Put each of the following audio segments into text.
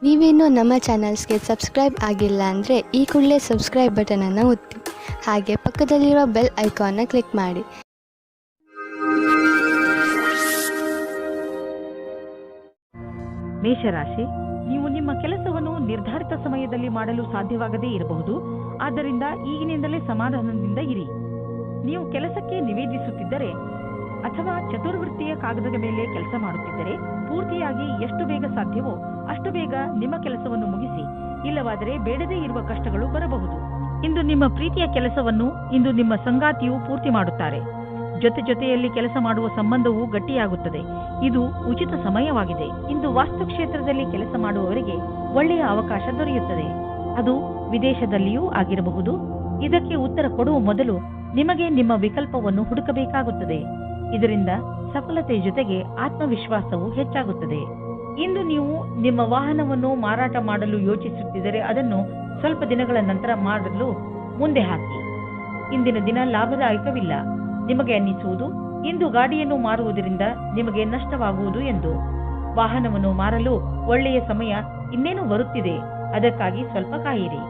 ನೀವೇನೂ ನಮ್ಮ ಚಾನಲ್ಸ್ಗೆ ಸಬ್ಸ್ಕ್ರೈಬ್ ಆಗಿಲ್ಲ ಅಂದರೆ ಈ ಕೂಡಲೇ ಸಬ್ಸ್ಕ್ರೈಬ್ ಬಟನನ್ನು ಒತ್ತಿ ಹಾಗೆ ಪಕ್ಕದಲ್ಲಿರುವ ಬೆಲ್ ಐಕಾನ್ನ ಕ್ಲಿಕ್ ಮಾಡಿ. ಮೇಷರಾಶಿ, ನೀವು ನಿಮ್ಮ ಕೆಲಸವನ್ನು ನಿರ್ಧಾರಿತ ಸಮಯದಲ್ಲಿ ಮಾಡಲು ಸಾಧ್ಯವಾಗದೇ ಇರಬಹುದು. ಆದ್ದರಿಂದ ಈಗಿನಿಂದಲೇ ಸಮಾಧಾನದಿಂದ ಇರಿ. ನೀವು ಕೆಲಸಕ್ಕೆ ನಿವೇದಿಸುತ್ತಿದ್ದರೆ ಅಥವಾ ಚತುರ್ವೃತ್ತಿಯ ಕಾಗದದ ಮೇಲೆ ಕೆಲಸ ಮಾಡುತ್ತಿದ್ದರೆ ಪೂರ್ತಿಯಾಗಿ ಎಷ್ಟು ಬೇಗ ಸಾಧ್ಯವೋ ಅಷ್ಟು ಬೇಗ ನಿಮ್ಮ ಕೆಲಸವನ್ನು ಮುಗಿಸಿ. ಇಲ್ಲವಾದರೆ ಬೇಡದೇ ಇರುವ ಕಷ್ಟಗಳು ಬರಬಹುದು. ಇಂದು ನಿಮ್ಮ ಪ್ರೀತಿಯ ಕೆಲಸವನ್ನು ಇಂದು ನಿಮ್ಮ ಸಂಗಾತಿಯು ಪೂರ್ತಿ ಮಾಡುತ್ತಾರೆ. ಜೊತೆಯಲ್ಲಿ ಕೆಲಸ ಮಾಡುವ ಸಂಬಂಧವು ಗಟ್ಟಿಯಾಗುತ್ತದೆ. ಇದು ಉಚಿತ ಸಮಯವಾಗಿದೆ. ಇಂದು ವಾಸ್ತುಕ್ಷೇತ್ರದಲ್ಲಿ ಕೆಲಸ ಮಾಡುವವರಿಗೆ ಒಳ್ಳೆಯ ಅವಕಾಶ ದೊರೆಯುತ್ತದೆ. ಅದು ವಿದೇಶದಲ್ಲಿಯೂ ಆಗಿರಬಹುದು. ಇದಕ್ಕೆ ಉತ್ತರ ಕೊಡುವ ಮೊದಲು ನಿಮಗೆ ನಿಮ್ಮ ವಿಕಲ್ಪವನ್ನು ಹುಡುಕಬೇಕಾಗುತ್ತದೆ. ಇದರಿಂದ ಸಫಲತೆ ಜೊತೆಗೆ ಆತ್ಮವಿಶ್ವಾಸವು ಹೆಚ್ಚಾಗುತ್ತದೆ. ಇಂದು ನೀವು ನಿಮ್ಮ ವಾಹನವನ್ನು ಮಾರಾಟ ಮಾಡಲು ಯೋಚಿಸುತ್ತಿದ್ದರೆ ಅದನ್ನು ಸ್ವಲ್ಪ ದಿನಗಳ ನಂತರ ಮಾಡಲು ಮುಂದೆ ಹಾಕಿ. ಇಂದಿನ ದಿನ ಲಾಭದಾಯಕವಿಲ್ಲ. ನಿಮಗೆ ಅನ್ನಿಸುವುದು ಇಂದು ಗಾಡಿಯನ್ನು ಮಾರುವುದರಿಂದ ನಿಮಗೆ ನಷ್ಟವಾಗುವುದು ಎಂದು. ವಾಹನವನ್ನು ಮಾರಲು ಒಳ್ಳೆಯ ಸಮಯ ಇನ್ನೇನು ಬರುತ್ತಿದೆ. ಅದಕ್ಕಾಗಿ ಸ್ವಲ್ಪ ಕಾಯಿರಿ.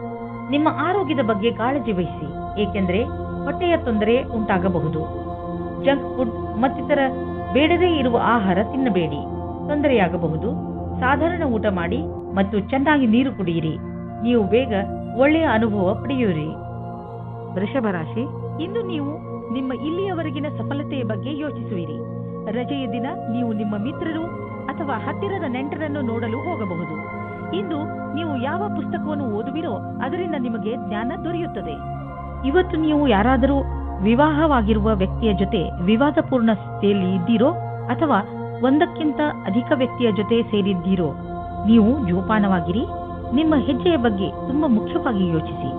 ನಿಮ್ಮ ಆರೋಗ್ಯದ ಬಗ್ಗೆ ಕಾಳಜಿ ವಹಿಸಿ, ಏಕೆಂದರೆ ಹೊಟ್ಟೆಯ ತೊಂದರೆ ಉಂಟಾಗಬಹುದು. ಜಂಕ್ ಫುಡ್ ಮತ್ತಿತರ ಬೇಡದೇ ಇರುವ ಆಹಾರ ತಿನ್ನಬೇಡಿ, ತೊಂದರೆಯಾಗಬಹುದು. ಸಾಧಾರಣ ಊಟ ಮಾಡಿ ಮತ್ತು ಚೆನ್ನಾಗಿ ನೀರು ಕುಡಿಯಿರಿ. ನೀವು ಬೇಗ ಒಳ್ಳೆಯ ಅನುಭವ ಪಡೆಯುವಿರಿ. ವೃಷಭ ರಾಶಿ, ಇಂದು ನೀವು ನಿಮ್ಮ ಇಲ್ಲಿಯವರೆಗಿನ ಸಫಲತೆಯ ಬಗ್ಗೆ ಯೋಚಿಸುವಿರಿ. ರಜೆಯ ದಿನ ನೀವು ನಿಮ್ಮ ಮಿತ್ರರು ಅಥವಾ ಹತ್ತಿರದ ನೆಂಟರನ್ನು ನೋಡಲು ಹೋಗಬಹುದು. ಇಂದು ನೀವು ಯಾವ ಪುಸ್ತಕವನ್ನು ಓದುವಿರೋ ಅದರಿಂದ ನಿಮಗೆ ಜ್ಞಾನ ದೊರೆಯುತ್ತದೆ. ಇವತ್ತು ನೀವು ಯಾರಾದರೂ ವಿವಾಹವಾಗಿರುವ ವ್ಯಕ್ತಿಯ ಜೊತೆ ವಿವಾದಪೂರ್ಣ ಸ್ಥಿತಿಯಲ್ಲಿ ಇದ್ದೀರೋ ಅಥವಾ ಒಂದಕ್ಕಿಂತ ಅಧಿಕ ವ್ಯಕ್ತಿಯ ಜೊತೆ ಸೇರಿದ್ದೀರೋ, ನೀವು ಜೋಪಾನವಾಗಿರಿ. ನಿಮ್ಮ ಹೆಜ್ಜೆಯ ಬಗ್ಗೆ ತುಂಬಾ ಮುಖ್ಯವಾಗಿ ಯೋಚಿಸಿ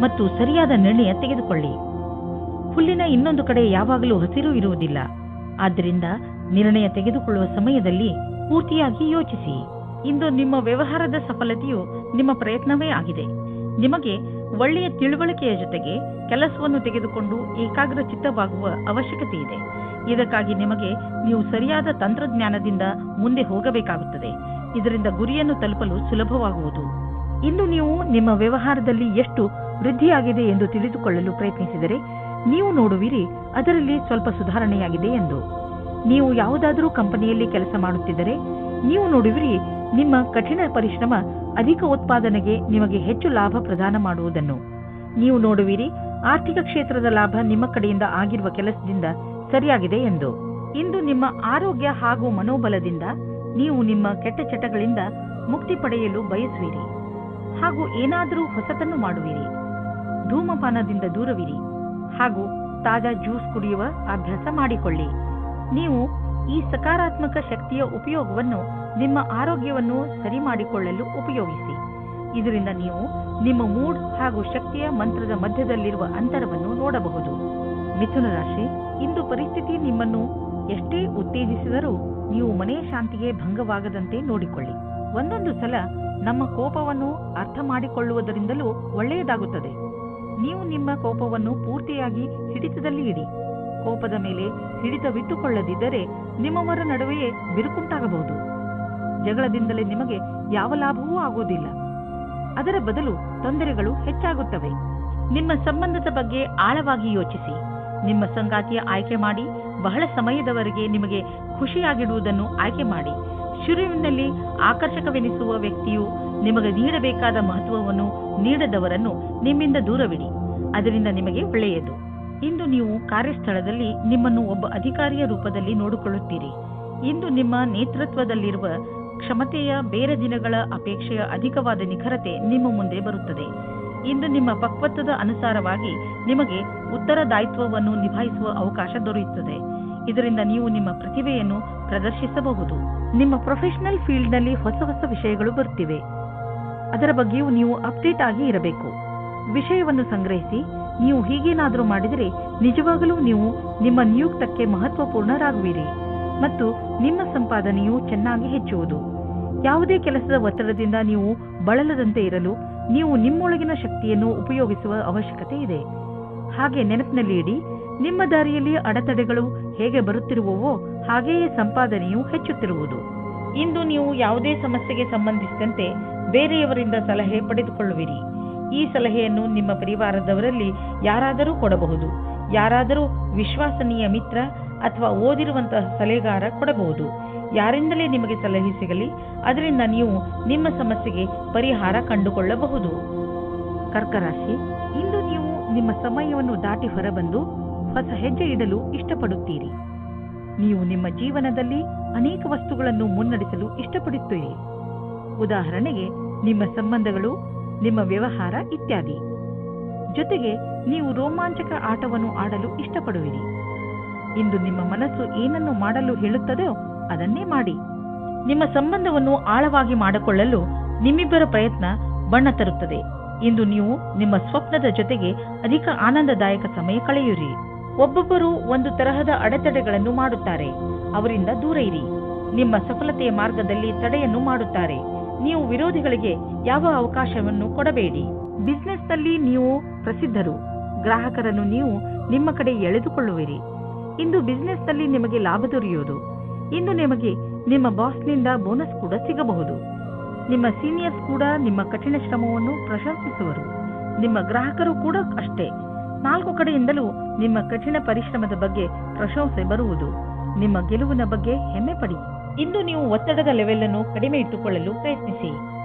ಮತ್ತು ಸರಿಯಾದ ನಿರ್ಣಯ ತೆಗೆದುಕೊಳ್ಳಿ. ಹುಲ್ಲಿನ ಇನ್ನೊಂದು ಕಡೆ ಯಾವಾಗಲೂ ಹಸಿರು ಇರುವುದಿಲ್ಲ. ಆದ್ದರಿಂದ ನಿರ್ಣಯ ತೆಗೆದುಕೊಳ್ಳುವ ಸಮಯದಲ್ಲಿ ಪೂರ್ತಿಯಾಗಿ ಯೋಚಿಸಿ. ಇಂದು ನಿಮ್ಮ ವ್ಯವಹಾರದ ಸಫಲತೆಯು ನಿಮ್ಮ ಪ್ರಯತ್ನವೇ ಆಗಿದೆ. ನಿಮಗೆ ಒಳ್ಳೆಯ ತಿಳುವಳಿಕೆಯ ಜೊತೆಗೆ ಕೆಲಸವನ್ನು ತೆಗೆದುಕೊಂಡು ಏಕಾಗ್ರ ಚಿತ್ತವಾಗುವ ಅವಶ್ಯಕತೆ ಇದೆ. ಇದಕ್ಕಾಗಿ ನಿಮಗೆ ನೀವು ಸರಿಯಾದ ತಂತ್ರಜ್ಞಾನದಿಂದ ಮುಂದೆ ಹೋಗಬೇಕಾಗುತ್ತದೆ. ಇದರಿಂದ ಗುರಿಯನ್ನು ತಲುಪಲು ಸುಲಭವಾಗುವುದು. ಇಂದು ನೀವು ನಿಮ್ಮ ವ್ಯವಹಾರದಲ್ಲಿ ಎಷ್ಟು ವೃದ್ಧಿಯಾಗಿದೆ ಎಂದು ತಿಳಿದುಕೊಳ್ಳಲು ಪ್ರಯತ್ನಿಸಿದರೆ ನೀವು ನೋಡುವಿರಿ ಅದರಲ್ಲಿ ಸ್ವಲ್ಪ ಸುಧಾರಣೆಯಾಗಿದೆ ಎಂದು. ನೀವು ಯಾವುದಾದರೂ ಕಂಪನಿಯಲ್ಲಿ ಕೆಲಸ ಮಾಡುತ್ತಿದ್ದರೆ ನೀವು ನೋಡುವಿರಿ ನಿಮ್ಮ ಕಠಿಣ ಪರಿಶ್ರಮ ಅಧಿಕ ಉತ್ಪಾದನೆಗೆ ನಿಮಗೆ ಹೆಚ್ಚು ಲಾಭ ಪ್ರದಾನ ಮಾಡುವುದನ್ನು. ನೀವು ನೋಡುವಿರಿ ಆರ್ಥಿಕ ಕ್ಷೇತ್ರದ ಲಾಭ ನಿಮ್ಮ ಕಡೆಯಿಂದ ಆಗಿರುವ ಕೆಲಸದಿಂದ ಸರಿಯಾಗಿದೆ ಎಂದು. ಇಂದು ನಿಮ್ಮ ಆರೋಗ್ಯ ಹಾಗೂ ಮನೋಬಲದಿಂದ ನೀವು ನಿಮ್ಮ ಕೆಟ್ಟ ಚಟಗಳಿಂದ ಮುಕ್ತಿ ಪಡೆಯಲು ಬಯಸುವಿರಿ ಹಾಗೂ ಏನಾದರೂ ಹೊಸತನ್ನು ಮಾಡುವಿರಿ. ಧೂಮಪಾನದಿಂದ ದೂರವಿರಿ ಹಾಗೂ ತಾಜಾ ಜ್ಯೂಸ್ ಕುಡಿಯುವ ಅಭ್ಯಾಸ ಮಾಡಿಕೊಳ್ಳಿ. ನೀವು ಈ ಸಕಾರಾತ್ಮಕ ಶಕ್ತಿಯ ಉಪಯೋಗವನ್ನು ನಿಮ್ಮ ಆರೋಗ್ಯವನ್ನು ಸರಿ ಮಾಡಿಕೊಳ್ಳಲು ಉಪಯೋಗಿಸಿ. ಇದರಿಂದ ನೀವು ನಿಮ್ಮ ಮೂಡ್ ಹಾಗೂ ಶಕ್ತಿಯ ಮಂತ್ರದ ಮಧ್ಯದಲ್ಲಿರುವ ಅಂತರವನ್ನು ನೋಡಬಹುದು. ಮಿಥುನ ರಾಶಿ, ಇಂದು ಪರಿಸ್ಥಿತಿ ನಿಮ್ಮನ್ನು ಎಷ್ಟೇ ಉತ್ತೇಜಿಸಿದರೂ ನೀವು ಮನೆಯ ಶಾಂತಿಗೆ ಭಂಗವಾಗದಂತೆ ನೋಡಿಕೊಳ್ಳಿ. ಒಂದೊಂದು ಸಲ ನಮ್ಮ ಕೋಪವನ್ನು ಅರ್ಥ ಮಾಡಿಕೊಳ್ಳುವುದರಿಂದಲೂ ಒಳ್ಳೆಯದಾಗುತ್ತದೆ. ನೀವು ನಿಮ್ಮ ಕೋಪವನ್ನು ಪೂರ್ತಿಯಾಗಿ ಹಿಡಿತದಲ್ಲಿ ಇಡಿ. ಕೋಪದ ಮೇಲೆ ಹಿಡಿತವಿಟ್ಟುಕೊಳ್ಳದಿದ್ದರೆ ನಿಮ್ಮವರ ನಡುವೆಯೇ ಬಿರುಕುಂಟಾಗಬಹುದು. ಜಗಳದಿಂದಲೇ ನಿಮಗೆ ಯಾವ ಲಾಭವೂ ಆಗುವುದಿಲ್ಲ. ಅದರ ಬದಲು ತೊಂದರೆಗಳು ಹೆಚ್ಚಾಗುತ್ತವೆ. ನಿಮ್ಮ ಸಂಬಂಧದ ಬಗ್ಗೆ ಆಳವಾಗಿ ಯೋಚಿಸಿ. ನಿಮ್ಮ ಸಂಗಾತಿಯ ಆಯ್ಕೆ ಮಾಡಿ. ಬಹಳ ಸಮಯದವರೆಗೆ ನಿಮಗೆ ಖುಷಿಯಾಗಿಡುವುದನ್ನು ಆಯ್ಕೆ ಮಾಡಿ. ಶುರುವಿನಲ್ಲಿ ಆಕರ್ಷಕವೆನಿಸುವ ವ್ಯಕ್ತಿಯು ನಿಮಗೆ ನೀಡಬೇಕಾದ ಮಹತ್ವವನ್ನು ನೀಡದವರನ್ನು ನಿಮ್ಮಿಂದ ದೂರವಿಡಿ. ಅದರಿಂದ ನಿಮಗೆ ಒಳ್ಳೆಯದು. ಇಂದು ನೀವು ಕಾರ್ಯಸ್ಥಳದಲ್ಲಿ ನಿಮ್ಮನ್ನು ಒಬ್ಬ ಅಧಿಕಾರಿಯ ರೂಪದಲ್ಲಿ ನೋಡಿಕೊಳ್ಳುತ್ತೀರಿ. ಇಂದು ನಿಮ್ಮ ನೇತೃತ್ವದಲ್ಲಿರುವ ಕ್ಷಮತೆಯ ಬೇರೆ ದಿನಗಳ ಅಪೇಕ್ಷೆಯ ಅಧಿಕವಾದ ನಿಖರತೆ ನಿಮ್ಮ ಮುಂದೆ ಬರುತ್ತದೆ. ಇಂದು ನಿಮ್ಮ ಪಕ್ವತ್ವದ ಅನುಸಾರವಾಗಿ ನಿಮಗೆ ಉತ್ತರದಾಯಿತ್ವವನ್ನು ನಿಭಾಯಿಸುವ ಅವಕಾಶ ದೊರೆಯುತ್ತದೆ. ಇದರಿಂದ ನೀವು ನಿಮ್ಮ ಪ್ರತಿಭೆಯನ್ನು ಪ್ರದರ್ಶಿಸಬಹುದು. ನಿಮ್ಮ ಪ್ರೊಫೆಷನಲ್ ಫೀಲ್ಡ್ನಲ್ಲಿ ಹೊಸ ಹೊಸ ವಿಷಯಗಳು ಬರುತ್ತಿವೆ. ಅದರ ಬಗ್ಗೆಯೂ ನೀವು ಅಪ್ಡೇಟ್ ಆಗಿ ಇರಬೇಕು. ವಿಷಯವನ್ನು ಸಂಗ್ರಹಿಸಿ. ನೀವು ಹೀಗೇನಾದರೂ ಮಾಡಿದರೆ ನಿಜವಾಗಲೂ ನೀವು ನಿಮ್ಮ ನಿಯುಕ್ತಕ್ಕೆ ಮಹತ್ವಪೂರ್ಣರಾಗುವಿರಿ ಮತ್ತು ನಿಮ್ಮ ಸಂಪಾದನೆಯು ಚೆನ್ನಾಗಿ ಹೆಚ್ಚುವುದು. ಯಾವುದೇ ಕೆಲಸದ ಒತ್ತಡದಿಂದ ನೀವು ಬಳಲದಂತೆ ಇರಲು ನೀವು ನಿಮ್ಮೊಳಗಿನ ಶಕ್ತಿಯನ್ನು ಉಪಯೋಗಿಸುವ ಅವಶ್ಯಕತೆ ಇದೆ. ಹಾಗೆ ನೆನಪಿನಲ್ಲಿ ಇಡಿ, ನಿಮ್ಮ ದಾರಿಯಲ್ಲಿ ಅಡೆತಡೆಗಳು ಹೇಗೆ ಬರುತ್ತಿರುವವೋ ಹಾಗೆಯೇ ಸಂಪಾದನೆಯು ಹೆಚ್ಚುತ್ತಿರುವುದು. ಇಂದು ನೀವು ಯಾವುದೇ ಸಮಸ್ಯೆಗೆ ಸಂಬಂಧಿಸಿದಂತೆ ಬೇರೆಯವರಿಂದ ಸಲಹೆ ಪಡೆದುಕೊಳ್ಳುವಿರಿ. ಈ ಸಲಹೆಯನ್ನು ನಿಮ್ಮ ಪರಿವಾರದವರಲ್ಲಿ ಯಾರಾದರೂ ಕೊಡಬಹುದು. ಯಾರಾದರೂ ವಿಶ್ವಾಸನೀಯ ಮಿತ್ರ ಅಥವಾ ಓದಿರುವಂತಹ ಸಲಹೆಗಾರ ಕೊಡಬಹುದು. ಯಾರಿಂದಲೇ ನಿಮಗೆ ಸಲಹೆ ಸಿಗಲಿ, ಅದರಿಂದ ನೀವು ನಿಮ್ಮ ಸಮಸ್ಯೆಗೆ ಪರಿಹಾರ ಕಂಡುಕೊಳ್ಳಬಹುದು. ಕರ್ಕರಾಶಿ, ಇಂದು ನೀವು ನಿಮ್ಮ ಸಮಯವನ್ನು ದಾಟಿ ಹೊರಬಂದು ಹೊಸ ಹೆಜ್ಜೆ ಇಡಲು ಇಷ್ಟಪಡುತ್ತೀರಿ. ನೀವು ನಿಮ್ಮ ಜೀವನದಲ್ಲಿ ಅನೇಕ ವಸ್ತುಗಳನ್ನು ಮುನ್ನಡೆಸಲು ಇಷ್ಟಪಡುತ್ತೀರಿ. ಉದಾಹರಣೆಗೆ ನಿಮ್ಮ ಸಂಬಂಧಗಳು, ನಿಮ್ಮ ವ್ಯವಹಾರ ಇತ್ಯಾದಿ. ಜೊತೆಗೆ ನೀವು ರೋಮಾಂಚಕ ಆಟವನ್ನು ಆಡಲು ಇಷ್ಟಪಡುವಿರಿ. ಇಂದು ನಿಮ್ಮ ಮನಸ್ಸು ಏನನ್ನು ಮಾಡಲು ಹೇಳುತ್ತದೆಯೋ ಅದನ್ನೇ ಮಾಡಿ. ನಿಮ್ಮ ಸಂಬಂಧವನ್ನು ಆಳವಾಗಿ ಮಾಡಿಕೊಳ್ಳಲು ನಿಮ್ಮಿಬ್ಬರ ಪ್ರಯತ್ನ ಬಣ್ಣ ತರುತ್ತದೆ. ಇಂದು ನೀವು ನಿಮ್ಮ ಸ್ವಪ್ನದ ಜೊತೆಗೆ ಅಧಿಕ ಆನಂದದಾಯಕ ಸಮಯ ಕಳೆಯುವಿರಿ. ಒಬ್ಬೊಬ್ಬರು ಒಂದು ತರಹದ ಅಡೆತಡೆಗಳನ್ನು ಮಾಡುತ್ತಾರೆ, ಅವರಿಂದ ದೂರ ಇರಿ. ನಿಮ್ಮ ಸಫಲತೆಯ ಮಾರ್ಗದಲ್ಲಿ ತಡೆಯನ್ನು ಮಾಡುತ್ತಾರೆ. ನೀವು ವಿರೋಧಿಗಳಿಗೆ ಯಾವ ಅವಕಾಶವನ್ನು ಕೊಡಬೇಡಿ. ಬಿಸಿನೆಸ್ನಲ್ಲಿ ನೀವು ಪ್ರಸಿದ್ಧರು, ಗ್ರಾಹಕರನ್ನು ನೀವು ನಿಮ್ಮ ಕಡೆ ಎಳೆದುಕೊಳ್ಳುವಿರಿ. ಇಂದು ಬಿಸಿನೆಸ್ನಲ್ಲಿ ನಿಮಗೆ ಲಾಭ ದೊರೆಯುವುದು. ಇಂದು ನಿಮಗೆ ನಿಮ್ಮ ಬಾಸ್ನಿಂದ ಬೋನಸ್ ಕೂಡ ಸಿಗಬಹುದು. ನಿಮ್ಮ ಸೀನಿಯರ್ಸ್ ಕೂಡ ನಿಮ್ಮ ಕಠಿಣ ಶ್ರಮವನ್ನು ಪ್ರಶಂಸಿಸುವರು. ನಿಮ್ಮ ಗ್ರಾಹಕರು ಕೂಡ ಅಷ್ಟೇ. 4 ಕಡೆಯಿಂದಲೂ ನಿಮ್ಮ ಕಠಿಣ ಪರಿಶ್ರಮದ ಬಗ್ಗೆ ಪ್ರಶಂಸೆ ಬರುವುದು. ನಿಮ್ಮ ಗೆಲುವಿನ ಬಗ್ಗೆ ಹೆಮ್ಮೆ ಪಡಿ. ಇಂದು ನೀವು ಒತ್ತಡದ ಲೆವೆಲ್ ಅನ್ನು ಕಡಿಮೆ ಇಟ್ಟುಕೊಳ್ಳಲು ಪ್ರಯತ್ನಿಸಿ.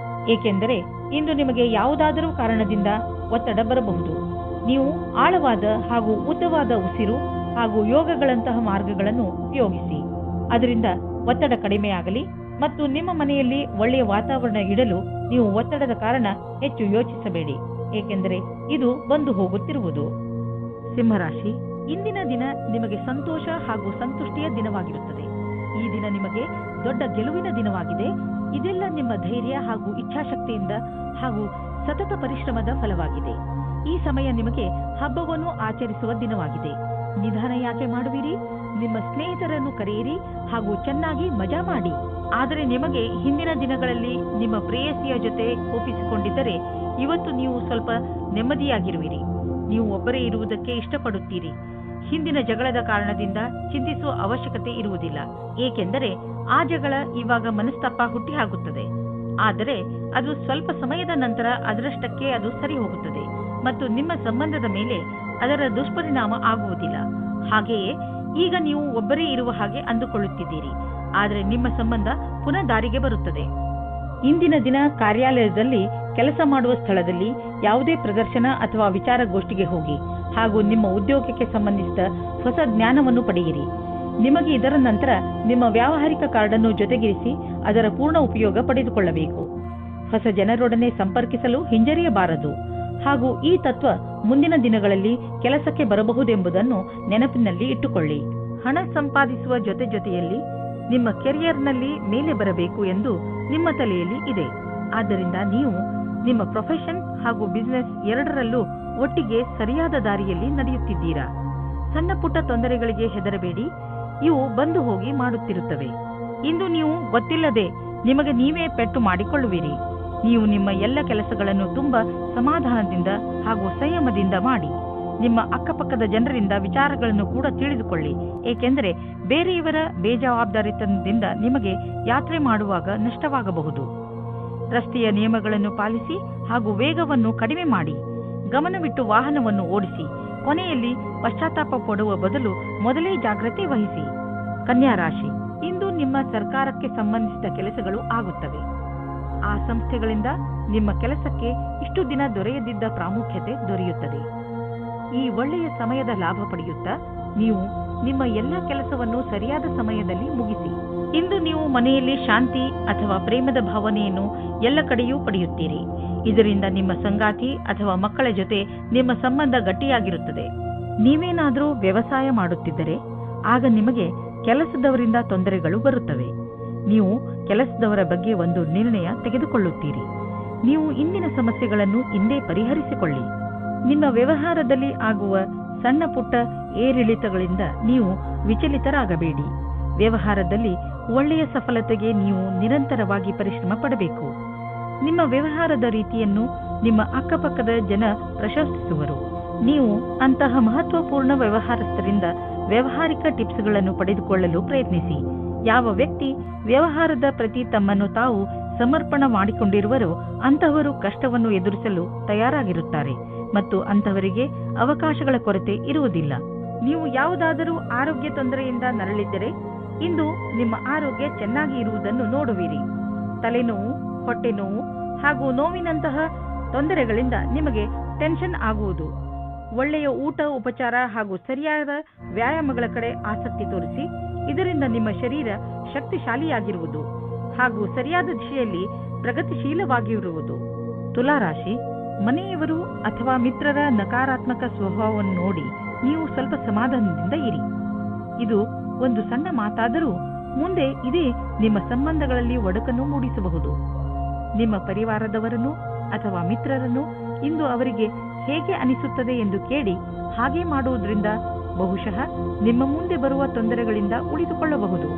ಏಕೆಂದರೆ ಇಂದು ನಿಮಗೆ ಯಾವುದಾದರೂ ಕಾರಣದಿಂದ ಒತ್ತಡ ಬರಬಹುದು. ನೀವು ಆಳವಾದ ಹಾಗೂ ಉದ್ದವಾದ ಉಸಿರು ಹಾಗೂ ಯೋಗಗಳಂತಹ ಮಾರ್ಗಗಳನ್ನು ಉಪಯೋಗಿಸಿ. ಅದರಿಂದ ಒತ್ತಡ ಕಡಿಮೆಯಾಗಲಿ ಮತ್ತು ನಿಮ್ಮ ಮನೆಯಲ್ಲಿ ಒಳ್ಳೆಯ ವಾತಾವರಣ ಇಡಲು ನೀವು ಒತ್ತಡದ ಕಾರಣ ಹೆಚ್ಚು ಯೋಚಿಸಬೇಡಿ, ಏಕೆಂದರೆ ಇದು ಬಂದು ಹೋಗುತ್ತಿರುವುದು. ಸಿಂಹರಾಶಿ, ಇಂದಿನ ದಿನ ನಿಮಗೆ ಸಂತೋಷ ಹಾಗೂ ಸಂತುಷ್ಟಿಯ ದಿನವಾಗಿರುತ್ತದೆ. ಈ ದಿನ ನಿಮಗೆ ದೊಡ್ಡ ಗೆಲುವಿನ ದಿನವಾಗಿದೆ. ಇದೆಲ್ಲ ನಿಮ್ಮ ಧೈರ್ಯ ಹಾಗೂ ಇಚ್ಛಾಶಕ್ತಿಯಿಂದ ಹಾಗೂ ಸತತ ಪರಿಶ್ರಮದ ಫಲವಾಗಿದೆ. ಈ ಸಮಯ ನಿಮಗೆ ಹಬ್ಬವನ್ನು ಆಚರಿಸುವ ದಿನವಾಗಿದೆ. ನಿಧಾನ ಯಾಕೆ ಮಾಡುವಿರಿ? ನಿಮ್ಮ ಸ್ನೇಹಿತರನ್ನು ಕರೆಯಿರಿ ಹಾಗೂ ಚೆನ್ನಾಗಿ ಮಜಾ ಮಾಡಿ. ಆದರೆ ನಿಮಗೆ ಹಿಂದಿನ ದಿನಗಳಲ್ಲಿ ನಿಮ್ಮ ಪ್ರೇಯಸಿಯ ಜೊತೆ ಕೋಪಿಸಿಕೊಂಡಿದ್ದರೆ ಇವತ್ತು ನೀವು ಸ್ವಲ್ಪ ನೆಮ್ಮದಿಯಾಗಿರುವಿರಿ. ನೀವು ಒಬ್ಬರೇ ಇರುವುದಕ್ಕೆ ಇಷ್ಟಪಡುತ್ತೀರಿ. ಹಿಂದಿನ ಜಗಳದ ಕಾರಣದಿಂದ ಚಿಂತಿಸುವ ಅವಶ್ಯಕತೆ ಇರುವುದಿಲ್ಲ, ಏಕೆಂದರೆ ಆ ಜಗಳ ಇವಾಗ ಮನಸ್ತಾಪ ಹುಟ್ಟಿಹಾಕುತ್ತದೆ. ಆದರೆ ಅದು ಸ್ವಲ್ಪ ಸಮಯದ ನಂತರ ಅದರಷ್ಟಕ್ಕೆ ಅದು ಸರಿ ಹೋಗುತ್ತದೆ ಮತ್ತು ನಿಮ್ಮ ಸಂಬಂಧದ ಮೇಲೆ ಅದರ ದುಷ್ಪರಿಣಾಮ ಆಗುವುದಿಲ್ಲ. ಹಾಗೆಯೇ ಈಗ ನೀವು ಒಬ್ಬರೇ ಇರುವ ಹಾಗೆ ಅಂದುಕೊಳ್ಳುತ್ತಿದ್ದೀರಿ, ಆದರೆ ನಿಮ್ಮ ಸಂಬಂಧ ಪುನಃ ದಾರಿಗೆ ಬರುತ್ತದೆ. ಇಂದಿನ ದಿನ ಕಾರ್ಯಾಲಯದಲ್ಲಿ ಕೆಲಸ ಮಾಡುವ ಸ್ಥಳದಲ್ಲಿ ಯಾವುದೇ ಪ್ರದರ್ಶನ ಅಥವಾ ವಿಚಾರಗೋಷ್ಠಿಗೆ ಹೋಗಿ ಹಾಗೂ ನಿಮ್ಮ ಉದ್ಯೋಗಕ್ಕೆ ಸಂಬಂಧಿಸಿದ ಹೊಸ ಜ್ಞಾನವನ್ನು ಪಡೆಯಿರಿ. ನಿಮಗೆ ಇದರ ನಂತರ ನಿಮ್ಮ ವ್ಯಾವಹಾರಿಕ ಕಾರ್ಡನ್ನು ಜೊತೆಗಿರಿಸಿ ಅದರ ಪೂರ್ಣ ಉಪಯೋಗ ಪಡೆದುಕೊಳ್ಳಬೇಕು. ಹೊಸ ಜನರೊಡನೆ ಸಂಪರ್ಕಿಸಲು ಹಿಂಜರಿಯಬಾರದು ಹಾಗೂ ಈ ತತ್ವ ಮುಂದಿನ ದಿನಗಳಲ್ಲಿ ಕೆಲಸಕ್ಕೆ ಬರಬಹುದೆಂಬುದನ್ನು ನೆನಪಿನಲ್ಲಿ ಇಟ್ಟುಕೊಳ್ಳಿ. ಹಣ ಸಂಪಾದಿಸುವ ಜೊತೆಯಲ್ಲಿ ನಿಮ್ಮ ಕೆರಿಯರ್ನಲ್ಲಿ ಮೇಲೆ ಬರಬೇಕು ಎಂದು ನಿಮ್ಮ ತಲೆಯಲ್ಲಿ ಇದೆ. ಆದ್ದರಿಂದ ನೀವು ನಿಮ್ಮ ಪ್ರೊಫೆಷನ್ ಹಾಗೂ ಬಿಸಿನೆಸ್ ಎರಡರಲ್ಲೂ ಒಟ್ಟಿಗೆ ಸರಿಯಾದ ದಾರಿಯಲ್ಲಿ ನಡೆಯುತ್ತಿದ್ದೀರಾ. ಸಣ್ಣ ಪುಟ್ಟ ತೊಂದರೆಗಳಿಗೆ ಹೆದರಬೇಡಿ, ಇವು ಬಂದು ಹೋಗಿ ಮಾಡುತ್ತಿರುತ್ತವೆ. ಇಂದು ನೀವು ಗೊತ್ತಿಲ್ಲದೆ ನಿಮಗೆ ನೀವೇ ಪೆಟ್ಟು ಮಾಡಿಕೊಳ್ಳುವಿರಿ. ನೀವು ನಿಮ್ಮ ಎಲ್ಲ ಕೆಲಸಗಳನ್ನು ತುಂಬಾ ಸಮಾಧಾನದಿಂದ ಹಾಗೂ ಸಂಯಮದಿಂದ ಮಾಡಿ. ನಿಮ್ಮ ಅಕ್ಕಪಕ್ಕದ ಜನರಿಂದ ವಿಚಾರಗಳನ್ನು ಕೂಡ ತಿಳಿದುಕೊಳ್ಳಿ, ಏಕೆಂದರೆ ಬೇರೆಯವರ ಬೇಜವಾಬ್ದಾರಿತನದಿಂದ ನಿಮಗೆ ಯಾತ್ರೆ ಮಾಡುವಾಗ ನಷ್ಟವಾಗಬಹುದು. ರಸ್ತೆಯ ನಿಯಮಗಳನ್ನು ಪಾಲಿಸಿ ಹಾಗೂ ವೇಗವನ್ನು ಕಡಿಮೆ ಮಾಡಿ. ಗಮನವಿಟ್ಟು ವಾಹನವನ್ನು ಓಡಿಸಿ. ಕೊನೆಯಲ್ಲಿ ಪಶ್ಚಾತ್ತಾಪ ಪಡುವ ಬದಲು ಮೊದಲೇ ಜಾಗ್ರತೆ ವಹಿಸಿ. ಕನ್ಯಾ ರಾಶಿ, ಇಂದು ನಿಮ್ಮ ಸರ್ಕಾರಕ್ಕೆ ಸಂಬಂಧಿಸಿದ ಕೆಲಸಗಳು ಆಗುತ್ತವೆ. ಆ ಸಂಸ್ಥೆಗಳಿಂದ ನಿಮ್ಮ ಕೆಲಸಕ್ಕೆ ಇಷ್ಟು ದಿನ ದೊರೆಯದಿದ್ದ ಪ್ರಾಮುಖ್ಯತೆ ದೊರೆಯುತ್ತದೆ. ಈ ಒಳ್ಳೆಯ ಸಮಯದ ಲಾಭ ಪಡೆಯುತ್ತಾ ನೀವು ನಿಮ್ಮ ಎಲ್ಲ ಕೆಲಸವನ್ನು ಸರಿಯಾದ ಸಮಯದಲ್ಲಿ ಮುಗಿಸಿ. ಇಂದು ನೀವು ಮನೆಯಲ್ಲಿ ಶಾಂತಿ ಅಥವಾ ಪ್ರೇಮದ ಭಾವನೆಯನ್ನು ಎಲ್ಲ ಕಡೆಯೂ ಪಡೆಯುತ್ತೀರಿ. ಇದರಿಂದ ನಿಮ್ಮ ಸಂಗಾತಿ ಅಥವಾ ಮಕ್ಕಳ ಜೊತೆ ನಿಮ್ಮ ಸಂಬಂಧ ಗಟ್ಟಿಯಾಗಿರುತ್ತದೆ. ನೀವೇನಾದರೂ ವ್ಯವಸಾಯ ಮಾಡುತ್ತಿದ್ದರೆ ಆಗ ನಿಮಗೆ ಕೆಲಸದವರಿಂದ ತೊಂದರೆಗಳು ಬರುತ್ತವೆ. ನೀವು ಕೆಲಸದವರ ಬಗ್ಗೆ ಒಂದು ನಿರ್ಣಯ ತೆಗೆದುಕೊಳ್ಳುತ್ತೀರಿ. ನೀವು ಇಂದಿನ ಸಮಸ್ಯೆಗಳನ್ನು ಇಂದೇ ಪರಿಹರಿಸಿಕೊಳ್ಳಿ. ನಿಮ್ಮ ವ್ಯವಹಾರದಲ್ಲಿ ಆಗುವ ಸಣ್ಣ ಪುಟ್ಟ ಏರಿಳಿತಗಳಿಂದ ನೀವು ವಿಚಲಿತರಾಗಬೇಡಿ. ವ್ಯವಹಾರದಲ್ಲಿ ಒಳ್ಳೆಯ ಸಫಲತೆಗೆ ನೀವು ನಿರಂತರವಾಗಿ ಪರಿಶ್ರಮ ಪಡಬೇಕು. ನಿಮ್ಮ ವ್ಯವಹಾರದ ರೀತಿಯನ್ನು ನಿಮ್ಮ ಅಕ್ಕಪಕ್ಕದ ಜನ ಪ್ರಶಂಸಿಸುವರು. ನೀವು ಅಂತಹ ಮಹತ್ವಪೂರ್ಣ ವ್ಯವಹಾರಸ್ಥರಿಂದ ವ್ಯಾವಹಾರಿಕ ಟಿಪ್ಸ್ಗಳನ್ನು ಪಡೆದುಕೊಳ್ಳಲು ಪ್ರಯತ್ನಿಸಿ. ಯಾವ ವ್ಯಕ್ತಿ ವ್ಯವಹಾರದ ಪ್ರತಿ ತಮ್ಮನ್ನು ತಾವು ಸಮರ್ಪಣ ಮಾಡಿಕೊಂಡಿರುವರೋ ಅಂತಹವರು ಕಷ್ಟವನ್ನು ಎದುರಿಸಲು ತಯಾರಾಗಿರುತ್ತಾರೆ ಮತ್ತು ಅಂತಹವರಿಗೆ ಅವಕಾಶಗಳ ಕೊರತೆ ಇರುವುದಿಲ್ಲ. ನೀವು ಯಾವುದಾದರೂ ಆರೋಗ್ಯ ತೊಂದರೆಯಿಂದ ನರಳಿದ್ದರೆ ಇಂದು ನಿಮ್ಮ ಆರೋಗ್ಯ ಚೆನ್ನಾಗಿ ಇರುವುದನ್ನು ನೋಡುವಿರಿ. ತಲೆನೋವು, ಹೊಟ್ಟೆ ನೋವು ಹಾಗೂ ನೋವಿನಂತಹ ತೊಂದರೆಗಳಿಂದ ನಿಮಗೆ ಟೆನ್ಷನ್ ಆಗುವುದು. ಒಳ್ಳೆಯ ಊಟ, ಉಪಚಾರ ಹಾಗೂ ಸರಿಯಾದ ವ್ಯಾಯಾಮಗಳ ಕಡೆ ಆಸಕ್ತಿ ತೋರಿಸಿ. ಇದರಿಂದ ನಿಮ್ಮ ಶರೀರ ಶಕ್ತಿಶಾಲಿಯಾಗಿರುವುದು ಹಾಗೂ ಸರಿಯಾದ ದಿಶೆಯಲ್ಲಿ ಪ್ರಗತಿಶೀಲವಾಗಿರುವುದು. ತುಲಾರಾಶಿ, ಮನೆಯವರು ಅಥವಾ ಮಿತ್ರರ ನಕಾರಾತ್ಮಕ ಸ್ವಭಾವವನ್ನು ನೋಡಿ ನೀವು ಸ್ವಲ್ಪ ಸಮಾಧಾನದಿಂದ ಇರಿ. ಇದು ಒಂದು ಸಣ್ಣ ಮಾತಾದರೂ ಮುಂದೆ ಇದೇ ನಿಮ್ಮ ಸಂಬಂಧಗಳಲ್ಲಿ ಒಡಕನ್ನು ಮೂಡಿಸಬಹುದು. ನಿಮ್ಮ ಪರಿವಾರದವರನ್ನು ಅಥವಾ ಮಿತ್ರರನ್ನು ಇಂದು ಅವರಿಗೆ ಹೇಗೆ ಅನಿಸುತ್ತದೆ ಎಂದು ಕೇಳಿ ಹಾಗೆ ಮಾಡುವುದರಿಂದ ಬಹುಶಃ ನಿಮ್ಮ ಮುಂದೆ ಬರುವ ತೊಂದರೆಗಳಿಂದ ಉಳಿದುಕೊಳ್ಳಬಹುದು.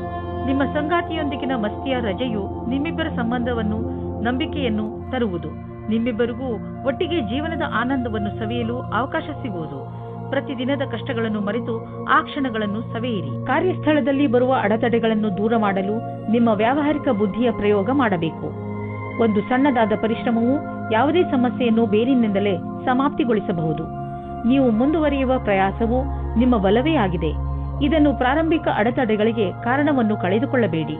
ನಿಮ್ಮ ಸಂಗಾತಿಯೊಂದಿಗಿನ ಮಸ್ತಿಯ ರಜೆಯು ನಿಮ್ಮಿಬ್ಬರ ಸಂಬಂಧವನ್ನು ನಂಬಿಕೆಯನ್ನು ತರುವುದು. ನಿಮ್ಮಿಬ್ಬರಿಗೂ ಒಟ್ಟಿಗೆ ಜೀವನದ ಆನಂದವನ್ನು ಸವಿಯಲು ಅವಕಾಶ ಸಿಗುವುದು. ಪ್ರತಿದಿನದ ಕಷ್ಟಗಳನ್ನು ಮರೆತು ಆ ಕ್ಷಣಗಳನ್ನು ಸವಿಯಿರಿ. ಕಾರ್ಯಸ್ಥಳದಲ್ಲಿ ಬರುವ ಅಡೆತಡೆಗಳನ್ನು ದೂರ ಮಾಡಲು ನಿಮ್ಮ ವ್ಯಾವಹಾರಿಕ ಬುದ್ಧಿಯ ಪ್ರಯೋಗ ಮಾಡಬೇಕು. ಒಂದು ಸಣ್ಣದಾದ ಪರಿಶ್ರಮವು ಯಾವುದೇ ಸಮಸ್ಯೆಯನ್ನು ಬೇರಿನಿಂದಲೇ ಸಮಾಪ್ತಿಗೊಳಿಸಬಹುದು. ನೀವು ಮುಂದುವರಿಯುವ ಪ್ರಯಾಸವು ನಿಮ್ಮ ಬಲವೇ ಆಗಿದೆ. ಇದನ್ನು ಪ್ರಾರಂಭಿಕ ಅಡೆತಡೆಗಳಿಗೆ ಕಾರಣವನ್ನು ಕಳೆದುಕೊಳ್ಳಬೇಡಿ.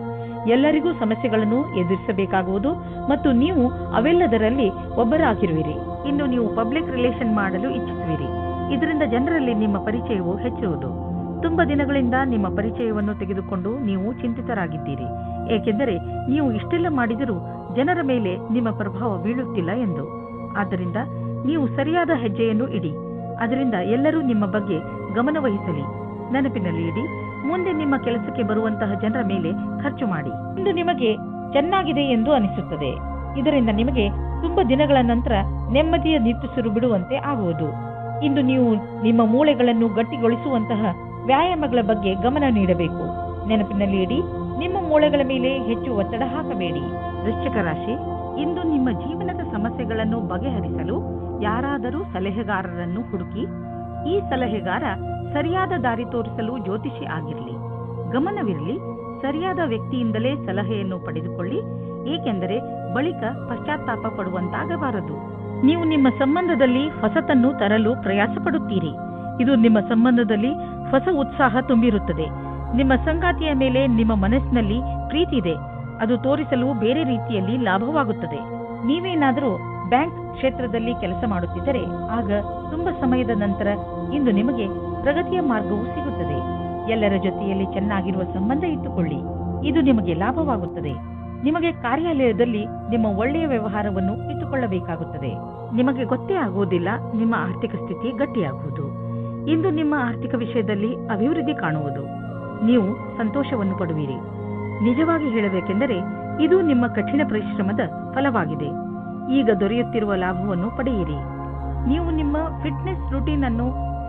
ಎಲ್ಲರಿಗೂ ಸಮಸ್ಯೆಗಳನ್ನು ಎದುರಿಸಬೇಕಾಗುವುದು ಮತ್ತು ನೀವು ಅವೆಲ್ಲದರಲ್ಲಿ ಒಬ್ಬರಾಗಿರುವಿರಿ. ಇನ್ನು ನೀವು ಪಬ್ಲಿಕ್ ರಿಲೇಷನ್ ಮಾಡಲು ಇಚ್ಛಿಸುವಿರಿ. ಇದರಿಂದ ಜನರಲ್ಲಿ ನಿಮ್ಮ ಪರಿಚಯವು ಹೆಚ್ಚುವುದು. ತುಂಬಾ ದಿನಗಳಿಂದ ನಿಮ್ಮ ಪರಿಚಯವನ್ನು ತೆಗೆದುಕೊಂಡು ನೀವು ಚಿಂತಿತರಾಗಿದ್ದೀರಿ, ಏಕೆಂದರೆ ನೀವು ಇಷ್ಟೆಲ್ಲ ಮಾಡಿದರೂ ಜನರ ಮೇಲೆ ನಿಮ್ಮ ಪ್ರಭಾವ ಬೀಳುತ್ತಿಲ್ಲ ಎಂದು. ಆದ್ದರಿಂದ ನೀವು ಸರಿಯಾದ ಹೆಜ್ಜೆಯನ್ನು ಇಡಿ. ಅದರಿಂದ ಎಲ್ಲರೂ ನಿಮ್ಮ ಬಗ್ಗೆ ಗಮನವಹಿಸಲಿ. ನೆನಪಿನಲ್ಲಿ ಇಡಿ, ಮುಂದೆ ನಿಮ್ಮ ಕೆಲಸಕ್ಕೆ ಬರುವಂತಹ ಜನರ ಮೇಲೆ ಖರ್ಚು ಮಾಡಿ. ಇಂದು ನಿಮಗೆ ಚೆನ್ನಾಗಿದೆ ಎಂದು ಅನಿಸುತ್ತದೆ. ಇದರಿಂದ ನಿಮಗೆ ತುಂಬಾ ದಿನಗಳ ನಂತರ ನೆಮ್ಮದಿಯ ನಿಟ್ಟುಸಿರು ಬಿಡುವಂತೆ ಆಗುವುದು. ಇಂದು ನೀವು ನಿಮ್ಮ ಮೂಳೆಗಳನ್ನು ಗಟ್ಟಿಗೊಳಿಸುವಂತಹ ವ್ಯಾಯಾಮಗಳ ಬಗ್ಗೆ ಗಮನ ನೀಡಬೇಕು. ನೆನಪಿನಲ್ಲಿ ಇಡಿ, ನಿಮ್ಮ ಮೂಳೆಗಳ ಮೇಲೆ ಹೆಚ್ಚು ಒತ್ತಡ ಹಾಕಬೇಡಿ. ವೃಶ್ಚಿಕ ರಾಶಿ, ಇಂದು ನಿಮ್ಮ ಜೀವನದ ಸಮಸ್ಯೆಗಳನ್ನು ಬಗೆಹರಿಸಲು ಯಾರಾದರೂ ಸಲಹೆಗಾರರನ್ನು ಹುಡುಕಿ. ಈ ಸಲಹೆಗಾರ ಸರಿಯಾದ ದಾರಿ ತೋರಿಸಲು ಜ್ಯೋತಿಷಿ ಆಗಿರಲಿ. ಗಮನವಿರಲಿ, ಸರಿಯಾದ ವ್ಯಕ್ತಿಯಿಂದಲೇ ಸಲಹೆಯನ್ನು ಪಡೆದುಕೊಳ್ಳಿ, ಏಕೆಂದರೆ ಬಳಿಕ ಪಶ್ಚಾತ್ತಾಪ ಪಡುವಂತಾಗಬಾರದು. ನೀವು ನಿಮ್ಮ ಸಂಬಂಧದಲ್ಲಿ ಹೊಸತನ್ನು ತರಲು ಪ್ರಯಾಸ ಪಡುತ್ತೀರಿ. ಇದು ನಿಮ್ಮ ಸಂಬಂಧದಲ್ಲಿ ಹೊಸ ಉತ್ಸಾಹ ತುಂಬಿರುತ್ತದೆ. ನಿಮ್ಮ ಸಂಗಾತಿಯ ಮೇಲೆ ನಿಮ್ಮ ಮನಸ್ಸಿನಲ್ಲಿ ಪ್ರೀತಿ ಇದೆ. ಅದು ತೋರಿಸಲು ಬೇರೆ ರೀತಿಯಲ್ಲಿ ಲಾಭವಾಗುತ್ತದೆ. ನೀವೇನಾದರೂ ಬ್ಯಾಂಕ್ ಕ್ಷೇತ್ರದಲ್ಲಿ ಕೆಲಸ ಮಾಡುತ್ತಿದ್ದರೆ ಆಗ ತುಂಬಾ ಸಮಯದ ನಂತರ ಇಂದು ನಿಮಗೆ ಪ್ರಗತಿಯ ಮಾರ್ಗವು ಸಿಗುತ್ತದೆ. ಎಲ್ಲರ ಜೊತೆಯಲ್ಲಿ ಚೆನ್ನಾಗಿರುವ ಸಂಬಂಧ ಇಟ್ಟುಕೊಳ್ಳಿ. ಇದು ನಿಮಗೆ ಲಾಭವಾಗುತ್ತದೆ. ನಿಮಗೆ ಕಾರ್ಯಾಲಯದಲ್ಲಿ ನಿಮ್ಮ ಒಳ್ಳೆಯ ವ್ಯವಹಾರವನ್ನು ಇಟ್ಟುಕೊಳ್ಳಬೇಕಾಗುತ್ತದೆ. ನಿಮಗೆ ಗೊತ್ತೇ ಆಗುವುದಿಲ್ಲ ನಿಮ್ಮ ಆರ್ಥಿಕ ಸ್ಥಿತಿ ಗಟ್ಟಿಯಾಗುವುದು. ಇಂದು ನಿಮ್ಮ ಆರ್ಥಿಕ ವಿಷಯದಲ್ಲಿ ಅಭಿವೃದ್ಧಿ ಕಾಣುವುದು. ನೀವು ಸಂತೋಷವನ್ನು ಪಡುವಿರಿ. ನಿಜವಾಗಿ ಹೇಳಬೇಕೆಂದರೆ ಇದು ನಿಮ್ಮ ಕಠಿಣ ಪರಿಶ್ರಮದ ಫಲವಾಗಿದೆ. ಈಗ ದೊರೆಯುತ್ತಿರುವ ಲಾಭವನ್ನು ಪಡೆಯಿರಿ. ನೀವು ನಿಮ್ಮ ಫಿಟ್ನೆಸ್ ರೂಟೀನ್ ಅನ್ನು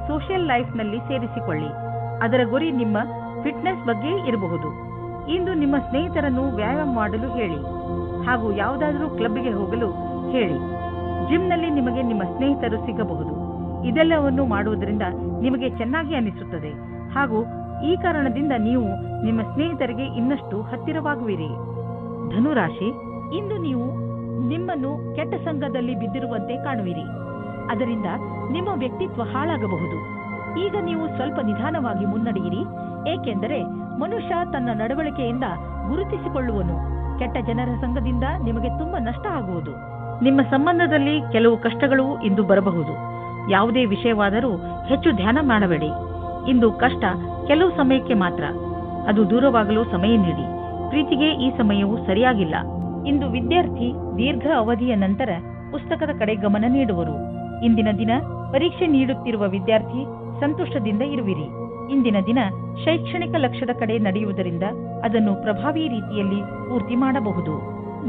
ಸೋಷಿಯಲ್ ಲೈಫ್ನಲ್ಲಿ ಸೇರಿಸಿಕೊಳ್ಳಿ. ಅದರ ಗುರಿ ನಿಮ್ಮ ಫಿಟ್ನೆಸ್ ಬಗ್ಗೆ ಇರಬಹುದು. ಇಂದು ನಿಮ್ಮ ಸ್ನೇಹಿತರನ್ನು ವ್ಯಾಯಾಮ ಮಾಡಲು ಹೇಳಿ ಹಾಗೂ ಯಾವುದಾದರೂ ಕ್ಲಬ್ಗೆ ಹೋಗಲು ಹೇಳಿ. ಜಿಮ್ನಲ್ಲಿ ನಿಮಗೆ ನಿಮ್ಮ ಸ್ನೇಹಿತರು ಸಿಗಬಹುದು. ಇದೆಲ್ಲವನ್ನು ಮಾಡುವುದರಿಂದ ನಿಮಗೆ ಚೆನ್ನಾಗಿ ಅನಿಸುತ್ತದೆ ಹಾಗೂ ಈ ಕಾರಣದಿಂದ ನೀವು ನಿಮ್ಮ ಸ್ನೇಹಿತರಿಗೆ ಇನ್ನಷ್ಟು ಹತ್ತಿರವಾಗುವಿರಿ. ಧನುರಾಶಿ, ಇಂದು ನೀವು ನಿಮ್ಮನ್ನು ಕೆಟ್ಟ ಸಂಘದಲ್ಲಿ ಬಿದ್ದಿರುವಂತೆ ಕಾಣುವಿರಿ. ಅದರಿಂದ ನಿಮ್ಮ ವ್ಯಕ್ತಿತ್ವ ಹಾಳಾಗಬಹುದು. ಈಗ ನೀವು ಸ್ವಲ್ಪ ನಿಧಾನವಾಗಿ ಮುನ್ನಡೆಯಿರಿ, ಏಕೆಂದರೆ ಮನುಷ್ಯ ತನ್ನ ನಡವಳಿಕೆಯಿಂದ ಗುರುತಿಸಿಕೊಳ್ಳುವನು. ಕೆಟ್ಟ ಜನರ ಸಂಘದಿಂದ ನಿಮಗೆ ತುಂಬಾ ನಷ್ಟ ಆಗುವುದು. ನಿಮ್ಮ ಸಂಬಂಧದಲ್ಲಿ ಕೆಲವು ಕಷ್ಟಗಳು ಇಂದು ಬರಬಹುದು. ಯಾವುದೇ ವಿಷಯವಾದರೂ ಹೆಚ್ಚು ಧ್ಯಾನ ಮಾಡಬೇಡಿ. ಇಂದು ಕಷ್ಟ ಕೆಲವು ಸಮಯಕ್ಕೆ ಮಾತ್ರ. ಅದು ದೂರವಾಗಲು ಸಮಯ ನೀಡಿ. ಪ್ರೀತಿಗೆ ಈ ಸಮಯವು ಸರಿಯಾಗಿಲ್ಲ. ಇಂದು ವಿದ್ಯಾರ್ಥಿ ದೀರ್ಘ ಅವಧಿಯ ನಂತರ ಪುಸ್ತಕದ ಕಡೆ ಗಮನ ನೀಡುವರು. ಇಂದಿನ ದಿನ ಪರೀಕ್ಷೆ ನೀಡುತ್ತಿರುವ ವಿದ್ಯಾರ್ಥಿ ಸಂತುಷ್ಟದಿಂದ ಇರುವಿರಿ. ಇಂದಿನ ದಿನ ಶೈಕ್ಷಣಿಕ ಲಕ್ಷ್ಯದ ಕಡೆ ನಡೆಯುವುದರಿಂದ ಅದನ್ನು ಪ್ರಭಾವಿ ರೀತಿಯಲ್ಲಿ ಪೂರ್ತಿ ಮಾಡಬಹುದು.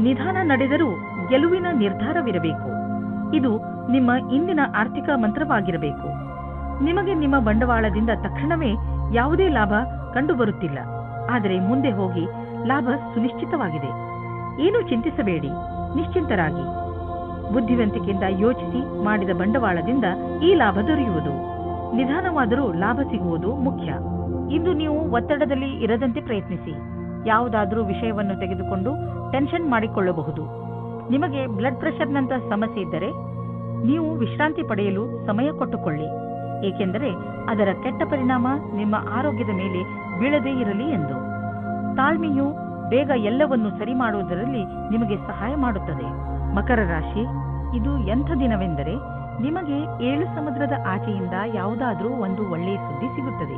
ನಿಧಾನ ನಡೆದರೂ ಗೆಲುವಿನ ನಿರ್ಧಾರವಿರಬೇಕು. ಇದು ನಿಮ್ಮ ಇಂದಿನ ಆರ್ಥಿಕ ಮಂತ್ರವಾಗಿರಬೇಕು. ನಿಮಗೆ ನಿಮ್ಮ ಬಂಡವಾಳದಿಂದ ತಕ್ಷಣವೇ ಯಾವುದೇ ಲಾಭ ಕಂಡುಬರುತ್ತಿಲ್ಲ, ಆದರೆ ಮುಂದೆ ಹೋಗಿ ಲಾಭ ಸುನಿಶ್ಚಿತವಾಗಿದೆ. ಏನೂ ಚಿಂತಿಸಬೇಡಿ, ನಿಶ್ಚಿಂತರಾಗಿ. ಬುದ್ಧಿವಂತಿಕೆಯಿಂದ ಯೋಚಿಸಿ ಮಾಡಿದ ಬಂಡವಾಳದಿಂದ ಈ ಲಾಭ ದೊರೆಯುವುದು. ನಿಧಾನವಾದರೂ ಲಾಭ ಸಿಗುವುದು ಮುಖ್ಯ. ಇಂದು ನೀವು ಒತ್ತಡದಲ್ಲಿ ಇರದಂತೆ ಪ್ರಯತ್ನಿಸಿ. ಯಾವುದಾದ್ರೂ ವಿಷಯವನ್ನು ತೆಗೆದುಕೊಂಡು ಟೆನ್ಷನ್ ಮಾಡಿಕೊಳ್ಳಬಹುದು. ನಿಮಗೆ ಬ್ಲಡ್ ಪ್ರೆಷರ್ನಂತಹ ಸಮಸ್ಯೆ ಇದ್ದರೆ ನೀವು ವಿಶ್ರಾಂತಿ ಪಡೆಯಲು ಸಮಯ ಕೊಟ್ಟುಕೊಳ್ಳಿ, ಏಕೆಂದರೆ ಅದರ ಕೆಟ್ಟ ಪರಿಣಾಮ ನಿಮ್ಮ ಆರೋಗ್ಯದ ಮೇಲೆ ಬೀಳದೇ ಇರಲಿ ಎಂದು. ತಾಳ್ಮೆಯು ಬೇಗ ಎಲ್ಲವನ್ನು ಸರಿ ಮಾಡುವುದರಲ್ಲಿ ನಿಮಗೆ ಸಹಾಯ ಮಾಡುತ್ತದೆ. ಮಕರ ರಾಶಿ, ಇದು ಎಂಥ ದಿನವೆಂದರೆ ನಿಮಗೆ 7 ಸಮುದ್ರದ ಆಚೆಯಿಂದ ಯಾವುದಾದ್ರೂ ಒಂದು ಒಳ್ಳೆಯ ಸುದ್ದಿ ಸಿಗುತ್ತದೆ.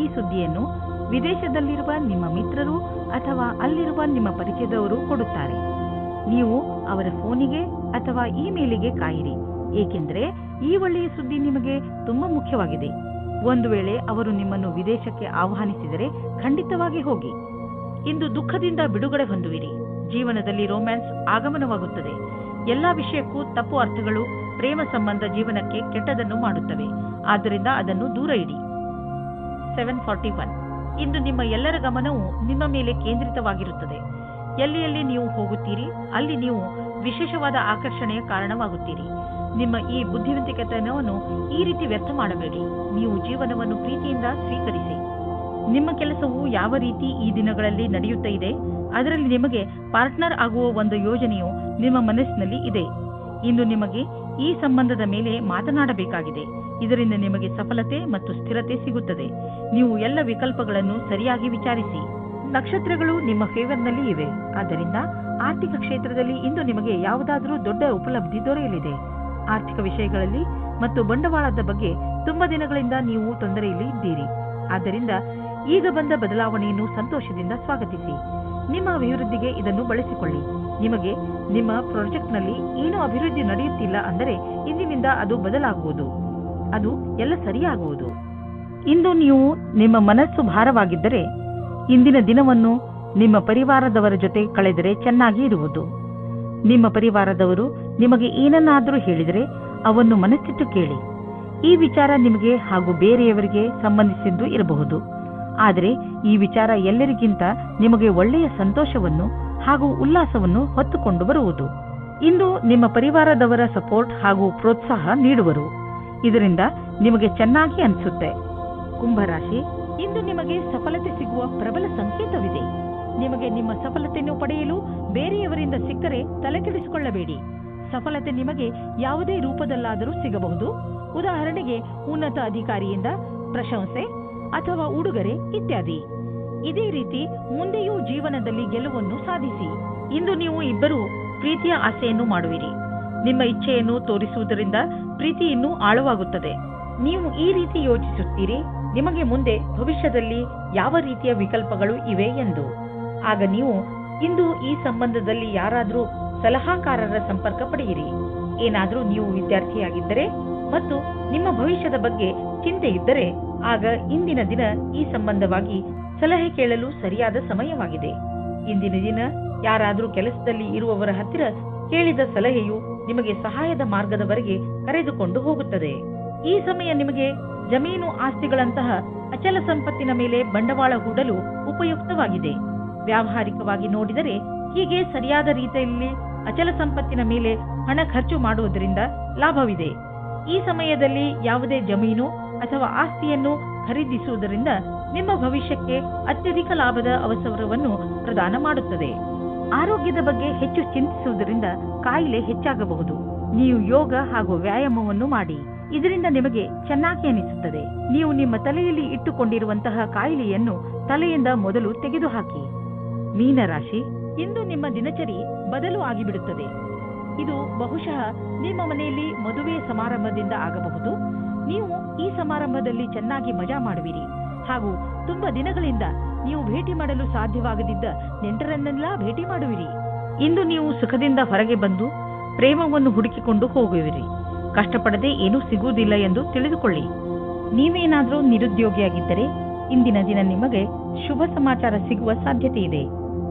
ಈ ಸುದ್ದಿಯನ್ನು ವಿದೇಶದಲ್ಲಿರುವ ನಿಮ್ಮ ಮಿತ್ರರು ಅಥವಾ ಅಲ್ಲಿರುವ ನಿಮ್ಮ ಪರಿಚಯದವರು ಕೊಡುತ್ತಾರೆ. ನೀವು ಅವರ ಫೋನಿಗೆ ಅಥವಾ ಇಮೇಲಿಗೆ ಕಾಯಿರಿ, ಏಕೆಂದರೆ ಈ ಒಳ್ಳೆಯ ಸುದ್ದಿ ನಿಮಗೆ ತುಂಬಾ ಮುಖ್ಯವಾಗಿದೆ. ಒಂದು ವೇಳೆ ಅವರು ನಿಮ್ಮನ್ನು ವಿದೇಶಕ್ಕೆ ಆಹ್ವಾನಿಸಿದರೆ ಖಂಡಿತವಾಗಿ ಹೋಗಿ. ಇಂದು ದುಃಖದಿಂದ ಬಿಡುಗಡೆ ಹೊಂದುವಿರಿ. ಜೀವನದಲ್ಲಿ ರೊಮ್ಯಾನ್ಸ್ ಆಗಮನವಾಗುತ್ತದೆ. ಎಲ್ಲಾ ವಿಷಯಕ್ಕೂ ತಪ್ಪು ಅರ್ಥಗಳು ಪ್ರೇಮ ಸಂಬಂಧ ಜೀವನಕ್ಕೆ ಕೆಟ್ಟದನ್ನು ಮಾಡುತ್ತವೆ, ಆದ್ದರಿಂದ ಅದನ್ನು ದೂರ ಇಡಿ. 741 ಇಂದು ನಿಮ್ಮ ಎಲ್ಲರ ಗಮನವು ನಿಮ್ಮ ಮೇಲೆ ಕೇಂದ್ರಿತವಾಗಿರುತ್ತದೆ. ಎಲ್ಲಿ ನೀವು ಹೋಗುತ್ತೀರಿ ಅಲ್ಲಿ ನೀವು ವಿಶೇಷವಾದ ಆಕರ್ಷಣೆಯ ಕಾರಣವಾಗುತ್ತೀರಿ. ನಿಮ್ಮ ಈ ಬುದ್ಧಿವಂತಿಕೆತನವನ್ನು ಈ ರೀತಿ ವ್ಯರ್ಥ ಮಾಡಬೇಡಿ. ನೀವು ಜೀವನವನ್ನು ಪ್ರೀತಿಯಿಂದ ಸ್ವೀಕರಿಸಿ. ನಿಮ್ಮ ಕೆಲಸವು ಯಾವ ರೀತಿ ಈ ದಿನಗಳಲ್ಲಿ ನಡೆಯುತ್ತಾ ಇದೆ, ಅದರಲ್ಲಿ ನಿಮಗೆ ಪಾರ್ಟ್ನರ್ ಆಗುವ ಒಂದು ಯೋಜನೆಯು ನಿಮ್ಮ ಮನಸ್ಸಿನಲ್ಲಿ ಇದೆ. ಇಂದು ನಿಮಗೆ ಈ ಸಂಬಂಧದ ಮೇಲೆ ಮಾತನಾಡಬೇಕಾಗಿದೆ. ಇದರಿಂದ ನಿಮಗೆ ಸಫಲತೆ ಮತ್ತು ಸ್ಥಿರತೆ ಸಿಗುತ್ತದೆ. ನೀವು ಎಲ್ಲ ವಿಕಲ್ಪಗಳನ್ನು ಸರಿಯಾಗಿ ವಿಚಾರಿಸಿ. ನಕ್ಷತ್ರಗಳು ನಿಮ್ಮ ಫೇವರ್ನಲ್ಲಿ ಇವೆ. ಆದ್ದರಿಂದ ಆರ್ಥಿಕ ಕ್ಷೇತ್ರದಲ್ಲಿ ಇಂದು ನಿಮಗೆ ಯಾವುದಾದರೂ ದೊಡ್ಡ ಉಪಲಬ್ಧಿ ದೊರೆಯಲಿದೆ. ಆರ್ಥಿಕ ವಿಷಯಗಳಲ್ಲಿ ಮತ್ತು ಬಂಡವಾಳದ ಬಗ್ಗೆ ತುಂಬಾ ದಿನಗಳಿಂದ ನೀವು ತೊಂದರೆಯಲ್ಲಿ ಇದ್ದೀರಿ. ಆದ್ದರಿಂದ ಈಗ ಬಂದ ಬದಲಾವಣೆಯನ್ನು ಸಂತೋಷದಿಂದ ಸ್ವಾಗತಿಸಿ. ನಿಮ್ಮ ಅಭಿವೃದ್ಧಿಗೆ ಇದನ್ನು ಬಳಸಿಕೊಳ್ಳಿ. ನಿಮಗೆ ನಿಮ್ಮ ಪ್ರಾಜೆಕ್ಟ್ನಲ್ಲಿ ಏನೂ ಅಭಿವೃದ್ಧಿ ನಡೆಯುತ್ತಿಲ್ಲ ಅಂದರೆ ಇಂದಿನಿಂದ ಅದು ಬದಲಾಗುವುದು, ಅದು ಎಲ್ಲ ಸರಿಯಾಗುವುದು. ಇಂದು ನೀವು ನಿಮ್ಮ ಮನಸ್ಸು ಭಾರವಾಗಿದ್ದರೆ ಇಂದಿನ ದಿನವನ್ನು ನಿಮ್ಮ ಪರಿವಾರದವರ ಜೊತೆ ಕಳೆದರೆ ಚೆನ್ನಾಗಿ ಇರುವುದು. ನಿಮ್ಮ ಪರಿವಾರದವರು ನಿಮಗೆ ಏನನ್ನಾದರೂ ಹೇಳಿದರೆ ಅವನ್ನು ಮನಸ್ಸಿಟ್ಟು ಕೇಳಿ. ಈ ವಿಚಾರ ನಿಮಗೆ ಹಾಗೂ ಬೇರೆಯವರಿಗೆ ಸಂಬಂಧಿಸಿದ್ದು ಇರಬಹುದು, ಆದರೆ ಈ ವಿಚಾರ ಎಲ್ಲರಿಗಿಂತ ನಿಮಗೆ ಒಳ್ಳೆಯ ಸಂತೋಷವನ್ನು ಹಾಗೂ ಉಲ್ಲಾಸವನ್ನು ಹೊತ್ತುಕೊಂಡು ಬರುವುದು. ಇಂದು ನಿಮ್ಮ ಪರಿವಾರದವರ ಸಪೋರ್ಟ್ ಹಾಗೂ ಪ್ರೋತ್ಸಾಹ ನೀಡುವರು. ಇದರಿಂದ ನಿಮಗೆ ಚೆನ್ನಾಗಿ ಅನಿಸುತ್ತೆ. ಕುಂಭರಾಶಿ, ಇಂದು ನಿಮಗೆ ಸಫಲತೆ ಸಿಗುವ ಪ್ರಬಲ ಸಂಕೇತವಿದೆ. ನಿಮಗೆ ನಿಮ್ಮ ಸಫಲತೆಯನ್ನು ಪಡೆಯಲು ಬೇರೆಯವರಿಂದ ಸಿಕ್ಕರೆ ತಲೆಕೆಡಿಸಿಕೊಳ್ಳಬೇಡಿ. ಸಫಲತೆ ನಿಮಗೆ ಯಾವುದೇ ರೂಪದಲ್ಲಾದರೂ ಸಿಗಬಹುದು. ಉದಾಹರಣೆಗೆ ಉನ್ನತ ಅಧಿಕಾರಿಯಿಂದ ಪ್ರಶಂಸೆ ಅಥವಾ ಉಡುಗೊರೆ ಇತ್ಯಾದಿ. ಇದೇ ರೀತಿ ಮುಂದೆಯೂ ಜೀವನದಲ್ಲಿ ಗೆಲುವನ್ನು ಸಾಧಿಸಿ. ಇಂದು ನೀವು ಇಬ್ಬರು ಪ್ರೀತಿಯ ಆಸೆಯನ್ನು ಮಾಡುವಿರಿ. ನಿಮ್ಮ ಇಚ್ಛೆಯನ್ನು ತೋರಿಸುವುದರಿಂದ ಪ್ರೀತಿ ಇನ್ನೂ ಆಳವಾಗುತ್ತದೆ. ನೀವು ಈ ರೀತಿ ಯೋಚಿಸುತ್ತೀರಿ, ನಿಮಗೆ ಮುಂದೆ ಭವಿಷ್ಯದಲ್ಲಿ ಯಾವ ರೀತಿಯ ವಿಕಲ್ಪಗಳು ಇವೆ ಎಂದು. ಆಗ ನೀವು ಇಂದು ಈ ಸಂಬಂಧದಲ್ಲಿ ಯಾರಾದರೂ ಸಲಹಾಕಾರರ ಸಂಪರ್ಕ ಪಡೆಯಿರಿ. ಏನಾದರೂ ನೀವು ವಿದ್ಯಾರ್ಥಿಯಾಗಿದ್ದರೆ ಮತ್ತು ನಿಮ್ಮ ಭವಿಷ್ಯದ ಬಗ್ಗೆ ಚಿಂತೆ ಇದ್ದರೆ ಆಗ ಇಂದಿನ ದಿನ ಈ ಸಂಬಂಧವಾಗಿ ಸಲಹೆ ಕೇಳಲು ಸರಿಯಾದ ಸಮಯವಾಗಿದೆ. ಇಂದಿನ ದಿನ ಯಾರಾದರೂ ಕೆಲಸದಲ್ಲಿ ಇರುವವರ ಹತ್ತಿರ ಕೇಳಿದ ಸಲಹೆಯು ನಿಮಗೆ ಸಹಾಯದ ಮಾರ್ಗದವರೆಗೆ ಕರೆದುಕೊಂಡು ಹೋಗುತ್ತದೆ. ಈ ಸಮಯ ನಿಮಗೆ ಜಮೀನು ಆಸ್ತಿಗಳಂತಹ ಅಚಲ ಸಂಪತ್ತಿನ ಮೇಲೆ ಬಂಡವಾಳ ಹೂಡಲು ಉಪಯುಕ್ತವಾಗಿದೆ. ವ್ಯಾವಹಾರಿಕವಾಗಿ ನೋಡಿದರೆ ಹೀಗೆ ಸರಿಯಾದ ರೀತಿಯಲ್ಲಿ ಅಚಲ ಸಂಪತ್ತಿನ ಮೇಲೆ ಹಣ ಖರ್ಚು ಮಾಡುವುದರಿಂದ ಲಾಭವಿದೆ. ಈ ಸಮಯದಲ್ಲಿ ಯಾವುದೇ ಜಮೀನು ಅಥವಾ ಆಸ್ತಿಯನ್ನು ಖರೀದಿಸುವುದರಿಂದ ನಿಮ್ಮ ಭವಿಷ್ಯಕ್ಕೆ ಅತ್ಯಧಿಕ ಲಾಭದ ಅವಸರವನ್ನು ಪ್ರದಾನ ಮಾಡುತ್ತದೆ. ಆರೋಗ್ಯದ ಬಗ್ಗೆ ಹೆಚ್ಚು ಚಿಂತಿಸುವುದರಿಂದ ಕಾಯಿಲೆ ಹೆಚ್ಚಾಗಬಹುದು. ನೀವು ಯೋಗ ಹಾಗೂ ವ್ಯಾಯಾಮವನ್ನು ಮಾಡಿ. ಇದರಿಂದ ನಿಮಗೆ ಚೆನ್ನಾಗಿ ಅನಿಸುತ್ತದೆ. ನೀವು ನಿಮ್ಮ ತಲೆಯಲ್ಲಿ ಇಟ್ಟುಕೊಂಡಿರುವಂತಹ ಕಾಯಿಲೆಯನ್ನು ತಲೆಯಿಂದ ಮೊದಲು ತೆಗೆದುಹಾಕಿ. ಮೀನರಾಶಿ, ಇಂದು ನಿಮ್ಮ ದಿನಚರಿ ಬದಲು ಆಗಿಬಿಡುತ್ತದೆ. ಇದು ಬಹುಶಃ ನಿಮ್ಮ ಮನೆಯಲ್ಲಿ ಮದುವೆಯ ಸಮಾರಂಭದಿಂದ ಆಗಬಹುದು. ನೀವು ಈ ಸಮಾರಂಭದಲ್ಲಿ ಚೆನ್ನಾಗಿ ಮಜಾ ಮಾಡುವಿರಿ ಹಾಗೂ ತುಂಬಾ ದಿನಗಳಿಂದ ನೀವು ಭೇಟಿ ಮಾಡಲು ಸಾಧ್ಯವಾಗದಿದ್ದ ನೆಂಟರನ್ನೆಲ್ಲ ಭೇಟಿ ಮಾಡುವಿರಿ. ಇಂದು ನೀವು ಸುಖದಿಂದ ಹೊರಗೆ ಬಂದು ಪ್ರೇಮವನ್ನು ಹುಡುಕಿಕೊಂಡು ಹೋಗುವಿರಿ. ಕಷ್ಟಪಡದೆ ಏನೂ ಸಿಗುವುದಿಲ್ಲ ಎಂದು ತಿಳಿದುಕೊಳ್ಳಿ. ನೀವೇನಾದರೂ ನಿರುದ್ಯೋಗಿಯಾಗಿದ್ದರೆ ಇಂದಿನ ದಿನ ನಿಮಗೆ ಶುಭ ಸಮಾಚಾರ ಸಿಗುವ ಸಾಧ್ಯತೆ ಇದೆ.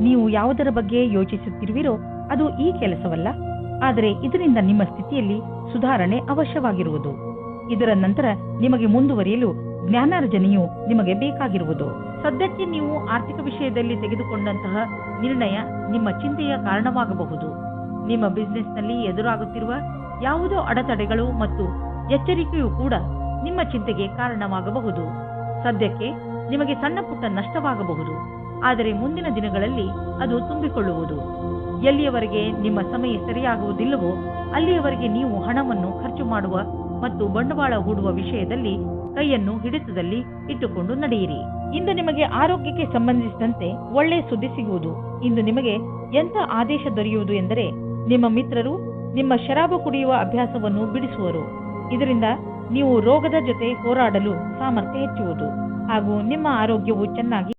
ನೀವು ಯಾವುದರ ಬಗ್ಗೆ ಯೋಚಿಸುತ್ತಿರುವಿರೋ ಅದು ಈ ಕೆಲಸವಲ್ಲ, ಆದರೆ ಇದರಿಂದ ನಿಮ್ಮ ಸ್ಥಿತಿಯಲ್ಲಿ ಸುಧಾರಣೆ ಅವಶ್ಯವಾಗಿರುವುದು. ಇದರ ನಂತರ ನಿಮಗೆ ಮುಂದುವರಿಯಲು ಜ್ಞಾನಾರ್ಜನೆಯು ನಿಮಗೆ ಬೇಕಾಗಿರುವುದು. ಸದ್ಯಕ್ಕೆ ನೀವು ಆರ್ಥಿಕ ವಿಷಯದಲ್ಲಿ ತೆಗೆದುಕೊಂಡಂತಹ ನಿರ್ಣಯ ನಿಮ್ಮ ಚಿಂತೆಯ ಕಾರಣವಾಗಬಹುದು. ನಿಮ್ಮ ಬಿಸಿನೆಸ್ನಲ್ಲಿ ಎದುರಾಗುತ್ತಿರುವ ಯಾವುದೋ ಅಡೆತಡೆಗಳು ಮತ್ತು ಎಚ್ಚರಿಕೆಯೂ ಕೂಡ ನಿಮ್ಮ ಚಿಂತೆಗೆ ಕಾರಣವಾಗಬಹುದು. ಸದ್ಯಕ್ಕೆ ನಿಮಗೆ ಸಣ್ಣ ಪುಟ್ಟ ನಷ್ಟವಾಗಬಹುದು, ಆದರೆ ಮುಂದಿನ ದಿನಗಳಲ್ಲಿ ಅದು ತುಂಬಿಕೊಳ್ಳುವುದು. ಎಲ್ಲಿಯವರೆಗೆ ನಿಮ್ಮ ಸಮಯ ಸರಿಯಾಗುವುದಿಲ್ಲವೋ ಅಲ್ಲಿಯವರೆಗೆ ನೀವು ಹಣವನ್ನು ಖರ್ಚು ಮಾಡುವ ಮತ್ತು ಬಂಡವಾಳ ಹೂಡುವ ವಿಷಯದಲ್ಲಿ ಕೈಯನ್ನು ಹಿಡಿತದಲ್ಲಿ ಇಟ್ಟುಕೊಂಡು ನಡೆಯಿರಿ. ಇಂದು ನಿಮಗೆ ಆರೋಗ್ಯಕ್ಕೆ ಸಂಬಂಧಿಸಿದಂತೆ ಒಳ್ಳೆಯ ಸುದ್ದಿ ಸಿಗುವುದು. ಇಂದು ನಿಮಗೆ ಎಂಥ ಆದೇಶ ದೊರೆಯುವುದು ಎಂದರೆ ನಿಮ್ಮ ಮಿತ್ರರು ನಿಮ್ಮ ಶರಾಬು ಕುಡಿಯುವ ಅಭ್ಯಾಸವನ್ನು ಬಿಡಿಸುವರು. ಇದರಿಂದ ನೀವು ರೋಗದ ಜೊತೆ ಹೋರಾಡಲು ಸಾಮರ್ಥ್ಯ ಹೆಚ್ಚುವುದು ಹಾಗೂ ನಿಮ್ಮ ಆರೋಗ್ಯವು ಚೆನ್ನಾಗಿ